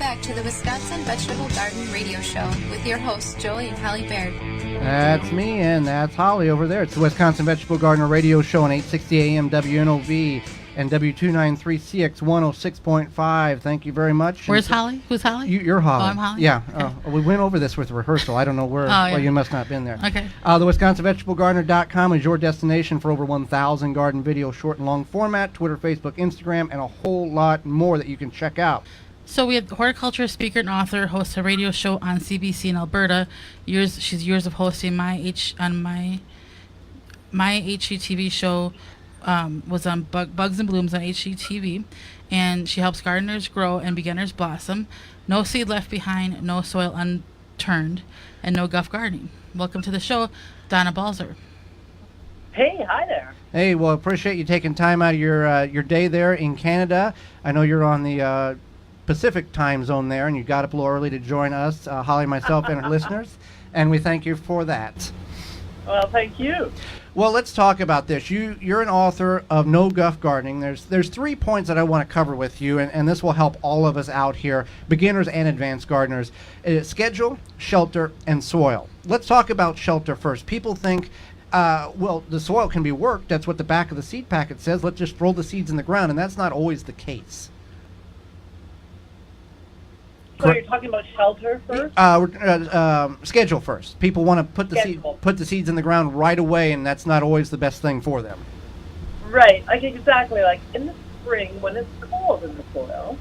back to the Wisconsin Vegetable Garden Radio Show with your hosts, Joey and Holly Baird. That's me, and that's Holly over there. It's the Wisconsin Vegetable Garden Radio Show on 860 AM WNOV and W293CX 106.5. Thank you very much. Where's Holly? Who's Holly? You're Holly. Oh, I'm Holly? Yeah. We went over this with rehearsal. I don't know where. Yeah. Well, you must not have been there. Okay. The WisconsinVegetableGardener.com is your destination for over 1,000 garden videos, short and long format, Twitter, Facebook, Instagram, and a whole lot more that you can check out. So we have horticulturist, speaker, and author, hosts a radio show on CBC in Alberta. She's years of hosting my HGTV show. Was on Bugs and Blooms on HGTV, and she helps gardeners grow and beginners blossom. No seed left behind, no soil unturned, and no guff gardening. Welcome to the show, Donna Balzer. Hey, hi there. Hey, well, appreciate you taking time out of your day there in Canada. I know you're on the Pacific time zone there, and you got up a little early to join us, Holly, myself, and our listeners, and we thank you for that. Well, thank you. Well, let's talk about this. You're an author of No Guff Gardening. There's 3 points that I want to cover with you, and this will help all of us out here, beginners and advanced gardeners. Schedule, shelter, and soil. Let's talk about shelter first. People think, well, the soil can be worked. That's what the back of the seed packet says. Let's just throw the seeds in the ground, and that's not always the case. So you're talking about shelter first? Schedule first. People want to put the seeds in the ground right away, and that's not always the best thing for them. Right. Like exactly. Like in the spring, when it's cold in the soil,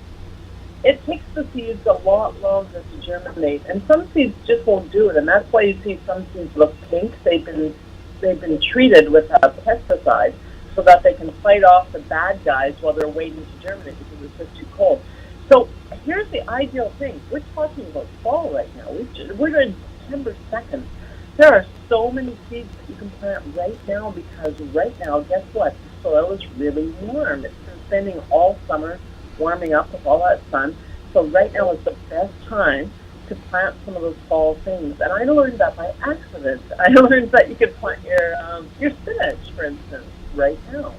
it takes the seeds a lot longer to germinate, and some seeds just won't do it, and that's why you see some seeds look pink. They've been treated with a pesticide so that they can fight off the bad guys while they're waiting to germinate because it's just too cold. So here's the ideal thing. We're talking about fall right now. We're in September 2nd. There are so many seeds that you can plant right now because right now, guess what? The soil is really warm. It's been spending all summer warming up with all that sun. So right now is the best time to plant some of those fall things. And I learned that by accident. I learned that you could plant your spinach, for instance, right now.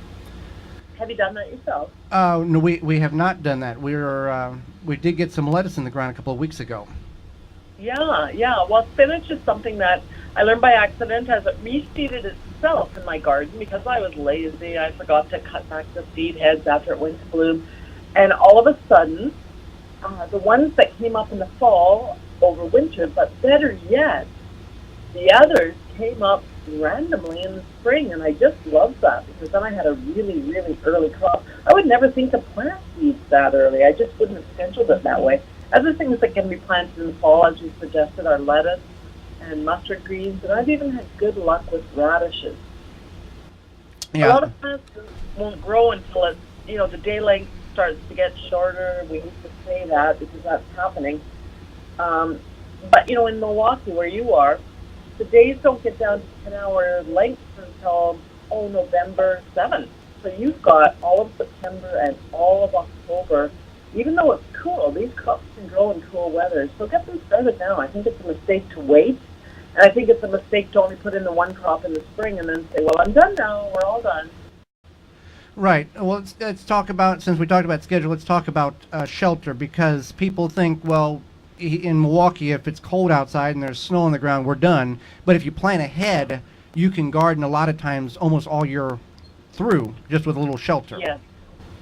Have you done that yourself? No, we have not done that. We did get some lettuce in the ground a couple of weeks ago. Yeah. Well, spinach is something that I learned by accident as it reseeded itself in my garden because I was lazy. I forgot to cut back the seed heads after it went to bloom. And all of a sudden, the ones that came up in the fall overwintered, but better yet, the others came up randomly in the spring, and I just loved that because then I had a really, really early crop. I would never think to plant seeds that early. I just wouldn't have scheduled it that way. Other things that can be planted in the fall, as you suggested, are lettuce and mustard greens, and I've even had good luck with radishes. Yeah. A lot of plants won't grow until the day length starts to get shorter. We need to say that because that's happening. But in Milwaukee, where you are, the days don't get down to 10-hour lengths until November 7th. So you've got all of September and all of October. Even though it's cool, these crops can grow in cool weather. So get them started now. I think it's a mistake to wait. And I think it's a mistake to only put in the one crop in the spring and then say, well, I'm done now. We're all done. Right. Well, let's talk about, since we talked about schedule, let's talk about shelter, because people think, well, in Milwaukee, if it's cold outside and there's snow on the ground, we're done. But if you plan ahead, you can garden a lot of times almost all year through, just with a little shelter.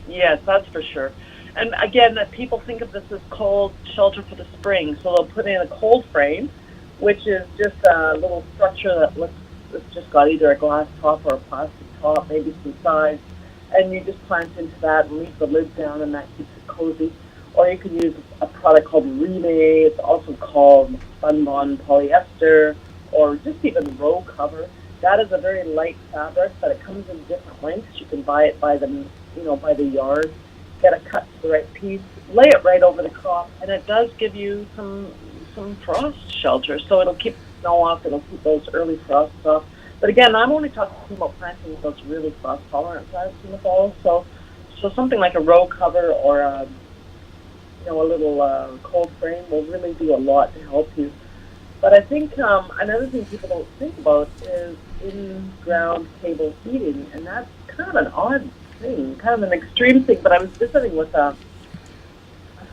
Yes, that's for sure. And again, people think of this as cold shelter for the spring, so they'll put in a cold frame, which is just a little structure it's just got either a glass top or a plastic top, maybe some sides, and you just plant into that and leave the lid down, and that keeps it cozy. Or you can use a product called Relay. It's also called Spun-Bond polyester, or just even row cover. That is a very light fabric, but it comes in different lengths. You can buy it by the yard. Get it cut to the right piece, lay it right over the crop, and it does give you some frost shelter. So it'll keep snow off. It'll keep those early frosts off. But again, I'm only talking about planting those really frost tolerant plants in the fall. So something like a row cover or a little cold frame will really do a lot to help you. But I think another thing people don't think about is in-ground table feeding, and that's kind of an odd thing, kind of an extreme thing. But I was visiting with a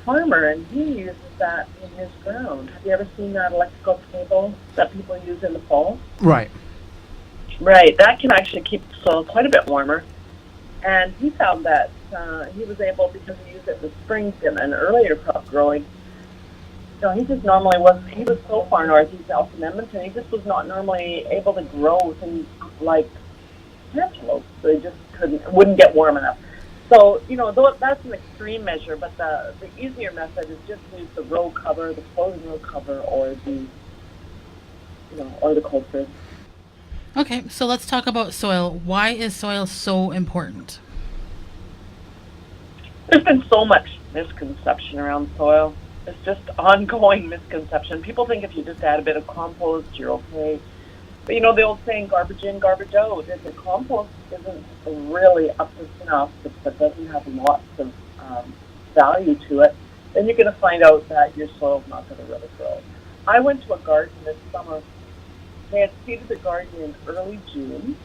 farmer, and he uses that in his ground. Have you ever seen that electrical cable that people use in the fall? Right. Right. That can actually keep the soil quite a bit warmer. And he found that he was able, because he used it in the spring in an earlier crop growing, so he just normally wasn't, he was so far north, he's out in Edmonton, he just was not normally able to grow things like cantaloupes. So he just wouldn't get warm enough. So, that's an extreme measure, but the easier method is just use the row cover, the floating row cover, or the cold press. Okay, so let's talk about soil. Why is soil so important? There's been so much misconception around soil. It's just ongoing misconception. People think if you just add a bit of compost, you're okay. But the old saying, garbage in, garbage out. If the compost isn't really up to snuff, but doesn't have lots of value to it, then you're going to find out that your soil's not going to really grow. I went to a garden this summer. They had seeded the garden in early June.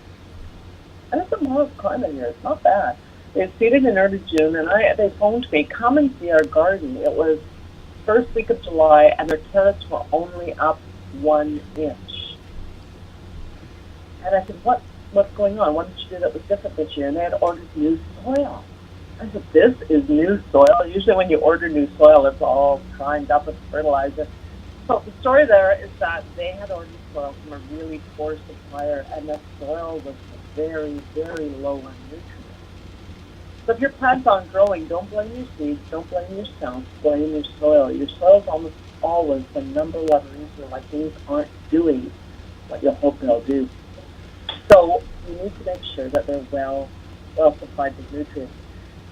And it's a mild climate here. It's not bad. They had seeded in early June, and they phoned me, come and see our garden. It was first week of July, and their carrots were only up 1 inch. And I said, what's going on? What did you do that was different this year? And they had ordered new soil. I said, this is new soil. Usually when you order new soil, it's all primed up with fertilizer. So the story there is that they had ordered soil from a really poor supplier, and the soil was very, very low on nutrients. So if your plants aren't growing, don't blame your seeds, don't blame yourself, blame your soil. Your soil is almost always the number one reason why things aren't doing what you hope they'll do. So you need to make sure that they're well supplied with nutrients.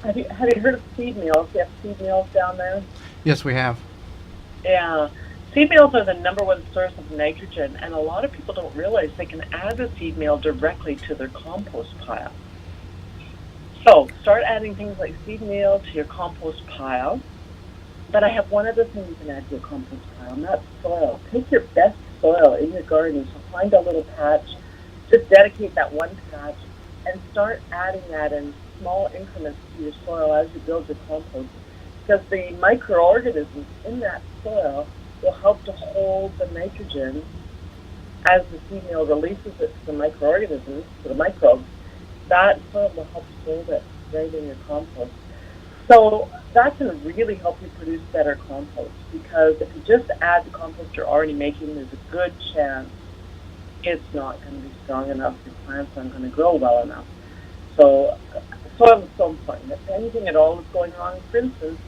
Have you heard of seed meals? Do you have seed meals down there? Yes, we have. Yeah. Seed meals are the number one source of nitrogen, and a lot of people don't realize they can add a seed meal directly to their compost pile. So start adding things like seed meal to your compost pile. But I have one other thing you can add to your compost pile, and that's soil. Take your best soil in your garden, so find a little patch, just dedicate that one patch, and start adding that in small increments to your soil as you build your compost. Because the microorganisms in that soil will help to hold the nitrogen as the seed meal releases it to the microorganisms, to the microbes. That soil will help hold it right in your compost. So that can really help you produce better compost, because if you just add the compost you're already making, there's a good chance it's not going to be strong enough, your plants aren't going to grow well enough. So soil is so important. If anything at all is going wrong, for instance,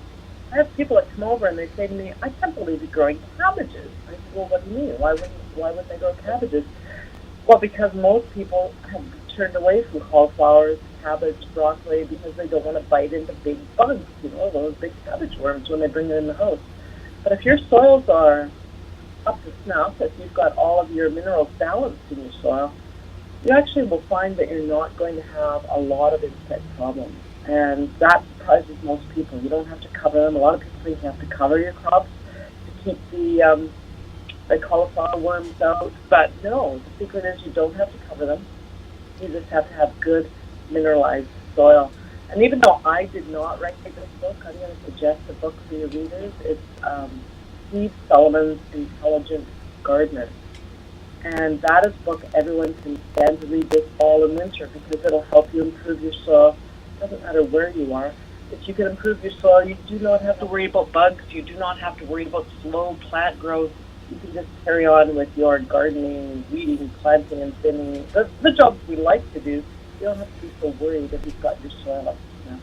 I have people that come over and they say to me, I can't believe you're growing cabbages. I said, well, what do you mean? Why wouldn't they grow cabbages? Well, because most people have turned away from cauliflowers, cabbage, broccoli, because they don't want to bite into big bugs, those big cabbage worms when they bring it in the house. But if your soils are up to snuff, if you've got all of your minerals balanced in your soil, you actually will find that you're not going to have a lot of insect problems. And that surprises most people. You don't have to cover them. A lot of people think you have to cover your crops to keep the cauliflower worms out. But no, the secret is you don't have to cover them. You just have to have good mineralized soil. And even though I did not write this book, I'm going to suggest a book for your readers. It's Steve Solomon's Intelligent Gardener. And that is a book everyone can stand to read this fall and winter, because it'll help you improve your soil. It doesn't matter where you are. If you can improve your soil, you do not have to worry about bugs. You do not have to worry about slow plant growth. You can just carry on with your gardening, weeding, planting, and thinning. The jobs we like to do. You don't have to be so worried if you've got your soil up to snuff.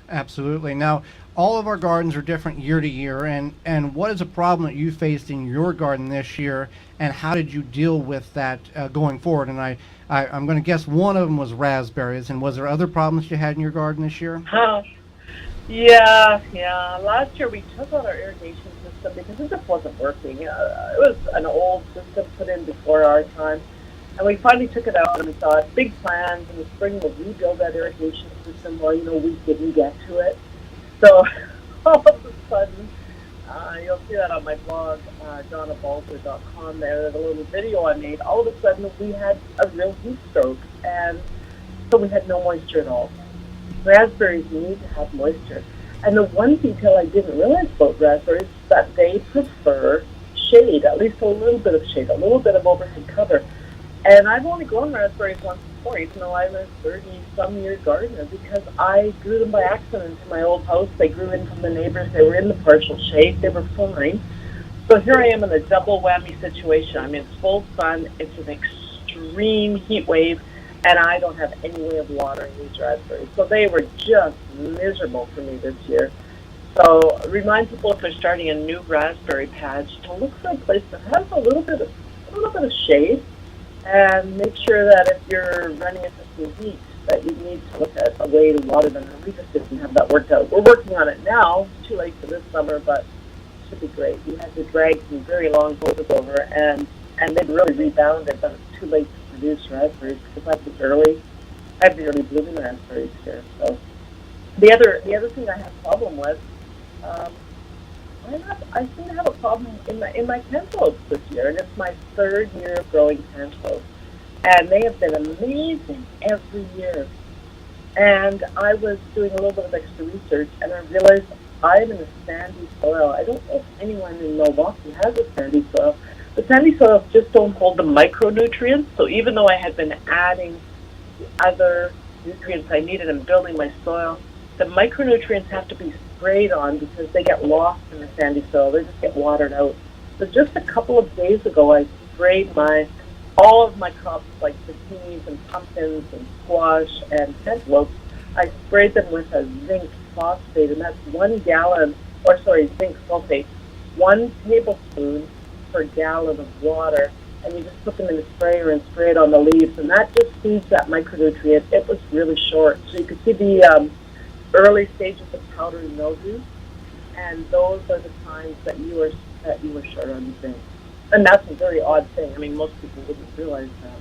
Absolutely. Now, all of our gardens are different year to year, and what is a problem that you faced in your garden this year, and how did you deal with that going forward? And I'm going to guess one of them was raspberries, and was there other problems you had in your garden this year? Yeah. Last year we took out our irrigation system because it just wasn't working. It was an old system put in before our time. And we finally took it out and we thought, big plans in the spring we'll rebuild that irrigation system. Well, we didn't get to it. So all of a sudden, you'll see that on my blog, donnabalzer.com there. There's a little video I made. All of a sudden we had a real heat stroke, and so we had no moisture at all. Raspberries need to have moisture. And the one detail I didn't realize about raspberries is that they prefer shade, at least a little bit of shade, a little bit of overhead cover. And I've only grown raspberries once before, even though I'm a 30-some-year gardener, because I grew them by accident in my old house. They grew in from the neighbors. They were in the partial shade. They were fine. So here I am in a double whammy situation. I'm in full sun. It's an extreme heat wave, and I don't have any way of watering these raspberries. So they were just miserable for me this year. So remind people if they're starting a new raspberry patch to look for a place that has a little bit of shade, and make sure that if you're running into some heat, that you need to look at a way to water them. And we just didn't have that worked out. We're working on it now. It's too late for this summer, but it should be great. We had to drag some very long hoses over, and they've really rebounded, but it's too late to produce raspberries because I have the early blooming raspberries here. So the other thing I have a problem with, I seem to have a problem in my cantaloupes this year, and it's my third year of growing cantaloupes, and they have been amazing every year. And I was doing a little bit of extra research, and I realized I'm in a sandy soil. I don't know if anyone in Milwaukee has a sandy soil. The sandy soils just don't hold the micronutrients, so even though I had been adding other nutrients I needed in building my soil, the micronutrients have to be sprayed on because they get lost in the sandy soil. They just get watered out. So just a couple of days ago, I sprayed all of my crops, like zucchinis and pumpkins and squash and cantaloupes. I sprayed them with a zinc phosphate, and that's zinc sulfate, 1 tablespoon per gallon of water, and you just put them in the sprayer and spray it on the leaves, and that just feeds that micronutrient. It was really short, so you could see the early stages of powdery mildew, and those are the signs that you were short on zinc. And that's a very odd thing. I mean, most people wouldn't realize that.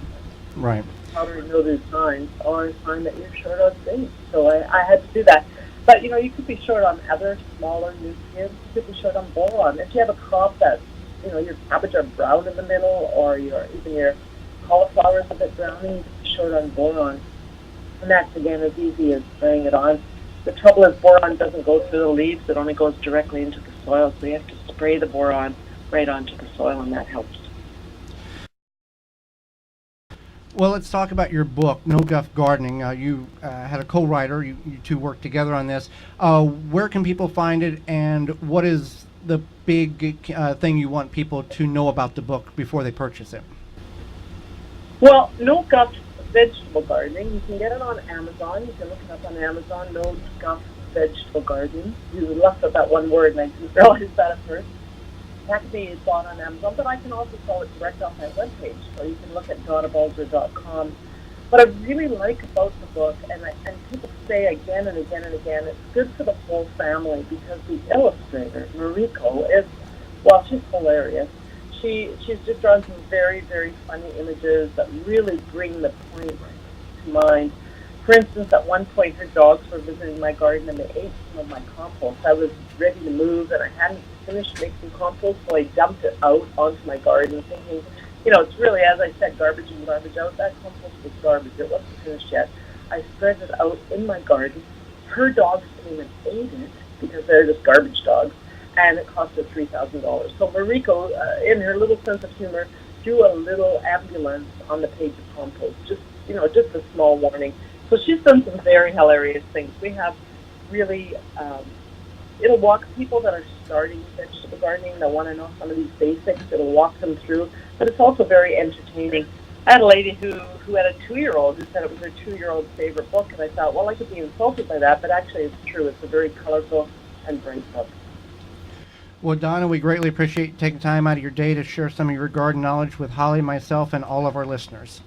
Right. Powdery mildew signs are a sign that you're short on zinc. So I had to do that. But, you could be short on other smaller nutrients. You could be short on boron. If you have a crop that's, your cabbage are brown in the middle, or even your cauliflower is a bit browny, you could be short on boron. And that's, again, as easy as spraying it on. The trouble is boron doesn't go through the leaves. It only goes directly into the soil. So you have to spray the boron right onto the soil, and that helps. Well, let's talk about your book, No Guff Gardening. You had a co-writer. You two worked together on this. Where can people find it, and what is the big thing you want people to know about the book before they purchase it? Well, No Guff Vegetable Gardening, you can get it on Amazon. You can look it up on Amazon, No Guff Vegetable Gardening. You left out that one word, and I didn't realize that at first. That can be bought on Amazon, but I can also sell it direct off my webpage, so you can look at donnabalzer.com. What I really like about the book, and people say again and again and again, it's good for the whole family because the illustrator, Mariko, she's hilarious. She's just drawn some very, very funny images that really bring the point to mind. For instance, at one point, her dogs were visiting my garden and they ate some of my compost. I was ready to move and I hadn't finished making compost, so I dumped it out onto my garden thinking, it's really, as I said, garbage in, garbage out. That compost was garbage. It wasn't finished yet. I spread it out in my garden. Her dogs came and ate it because they're just garbage dogs, and it cost her $3,000. So Mariko, in her little sense of humor, drew a little ambulance on the page of compost, just a small warning. So she's done some very hilarious things. We have really, it'll walk people that are starting vegetable gardening, that want to know some of these basics. It'll walk them through, but it's also very entertaining. I had a lady who had a 2-year-old who said it was her 2-year-old's favorite book, and I thought, well, I could be insulted by that, but actually it's true. It's a very colorful and bright book. Well, Donna, we greatly appreciate you taking time out of your day to share some of your garden knowledge with Holly, myself, and all of our listeners.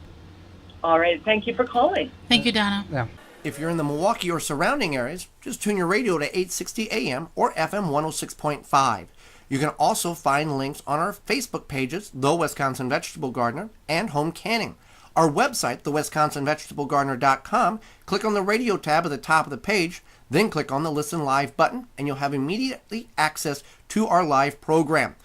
All right. Thank you for calling. Thank you, Donna. Yeah. If you're in the Milwaukee or surrounding areas, just tune your radio to 860 AM or FM 106.5. You can also find links on our Facebook pages, The Wisconsin Vegetable Gardener and Home Canning. Our website, thewisconsinvegetablegardener.com, click on the radio tab at the top of the page, then click on the Listen Live button, and you'll have immediately access to our live program.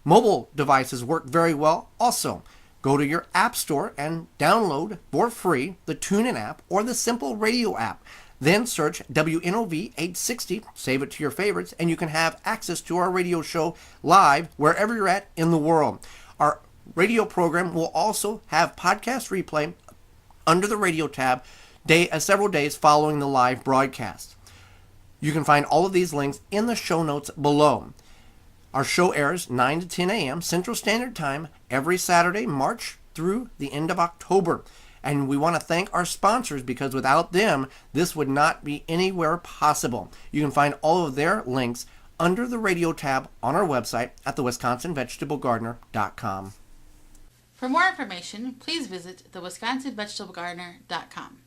Mobile devices work very well also. Go to your app store and download for free the TuneIn app or the Simple Radio app. Then search WNOV 860, save it to your favorites, and you can have access to our radio show live wherever you're at in the world. Our radio program will also have podcast replay under the radio tab several days following the live broadcast. You can find all of these links in the show notes below. Our show airs 9 to 10 a.m. Central Standard Time every Saturday, March through the end of October. And we want to thank our sponsors because without them, this would not be anywhere possible. You can find all of their links under the radio tab on our website at thewisconsinvegetablegardener.com. For more information, please visit thewisconsinvegetablegardener.com.